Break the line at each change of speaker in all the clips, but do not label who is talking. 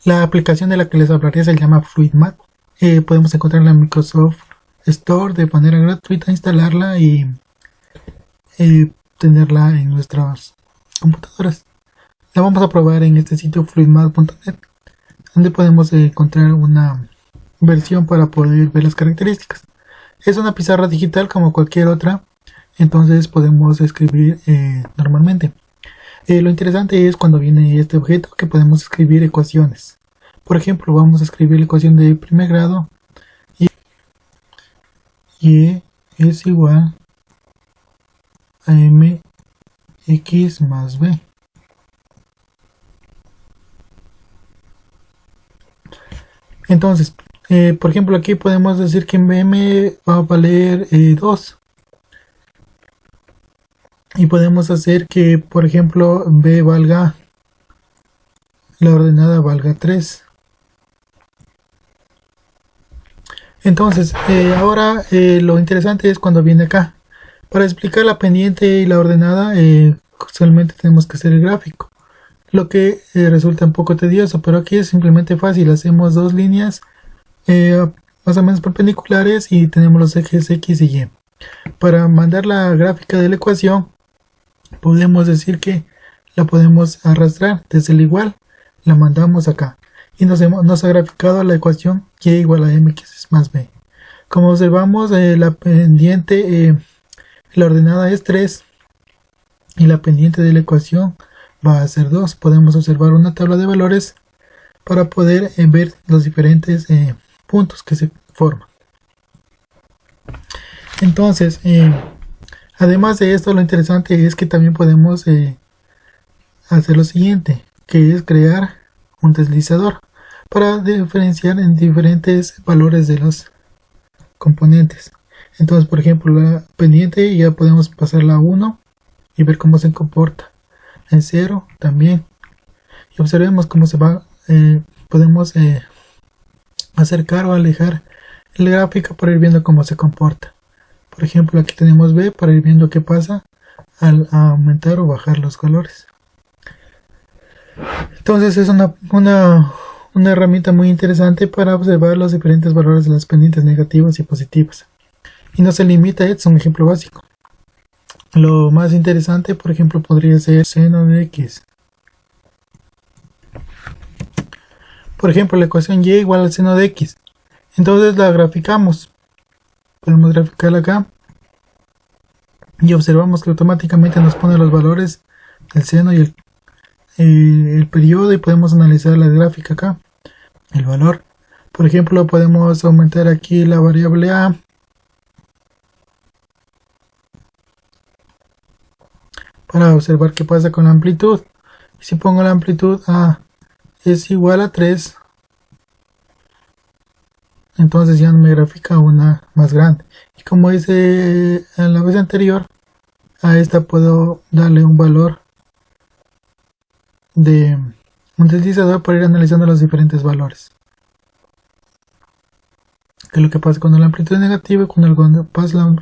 La aplicación de la que les hablaré se llama FluidMath. Podemos encontrarla en Microsoft Store de manera gratuita, instalarla y tenerla en nuestras computadoras. La vamos a probar en este sitio fluidmath.net, donde podemos encontrar una versión para poder ver las características. Es una pizarra digital como cualquier otra, entonces podemos escribir normalmente. Lo interesante es cuando viene este objeto que podemos escribir ecuaciones. Por ejemplo, vamos a escribir la ecuación de primer grado. Y es igual a mx más b. Entonces, por ejemplo, aquí podemos decir que m va a valer 2. Y podemos hacer que, por ejemplo, b valga, la ordenada valga 3. Entonces, ahora lo interesante es cuando viene acá. Para explicar la pendiente y la ordenada, solamente tenemos que hacer el gráfico. Lo que resulta un poco tedioso, pero aquí es simplemente fácil. Hacemos dos líneas más o menos perpendiculares y tenemos los ejes X y Y. Para mandar la gráfica de la ecuación, podemos decir que la podemos arrastrar desde el igual, la mandamos acá y nos ha graficado la ecuación y igual a mx más b. Como observamos, la pendiente, la ordenada es 3 y la pendiente de la ecuación va a ser 2. Podemos observar una tabla de valores para poder ver los diferentes puntos que se forman. Entonces, además de esto, lo interesante es que también podemos hacer lo siguiente, que es crear un deslizador para diferenciar en diferentes valores de los componentes. Entonces, por ejemplo, la pendiente ya podemos pasarla a 1 y ver cómo se comporta. En 0 también. Y observemos cómo se va. Podemos acercar o alejar el gráfico para ir viendo cómo se comporta. Por ejemplo, aquí tenemos B para ir viendo qué pasa al aumentar o bajar los colores. Entonces es una herramienta muy interesante para observar los diferentes valores de las pendientes negativas y positivas. Y no se limita, es un ejemplo básico. Lo más interesante, por ejemplo, podría ser seno de x. Por ejemplo, la ecuación y igual al seno de x. Entonces la graficamos. Podemos graficarla acá. Y observamos que automáticamente nos pone los valores del seno y el periodo, y podemos analizar la gráfica acá. El valor. Por ejemplo, podemos aumentar aquí la variable a. Para observar qué pasa con la amplitud. Si pongo la amplitud a es igual a 3, entonces ya me grafica una más grande. Y como hice en la vez anterior, a esta puedo darle un valor de un deslizador para ir analizando los diferentes valores. ¿Qué es lo que pasa cuando la amplitud es negativa y cuando pasa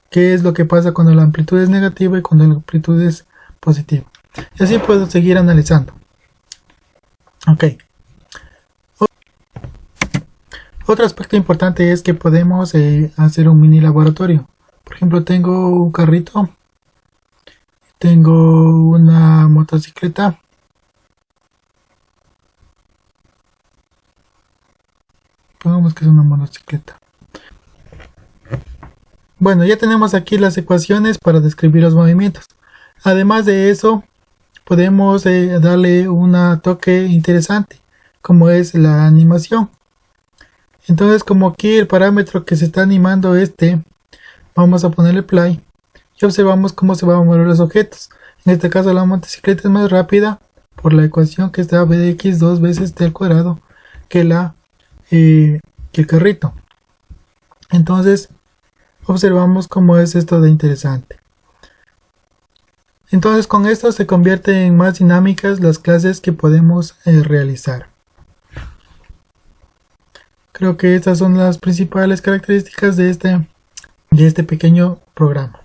qué es lo que pasa cuando la amplitud es negativa y cuando la amplitud es positiva? Y así puedo seguir analizando. Ok. Otro aspecto importante es que podemos hacer un mini laboratorio. Por ejemplo, tengo un carrito, tengo una motocicleta, pongamos que es una motocicleta. Bueno, ya tenemos aquí las ecuaciones para describir los movimientos. Además de eso, podemos darle un toque interesante, como es la animación. Entonces, como aquí el parámetro que se está animando vamos a ponerle play y observamos cómo se van a mover los objetos. En este caso la motocicleta es más rápida por la ecuación que está b de x 2 veces t al cuadrado que el carrito. Entonces observamos cómo es esto de interesante. Entonces con esto se convierten en más dinámicas las clases que podemos realizar. Creo que estas son las principales características de este pequeño programa.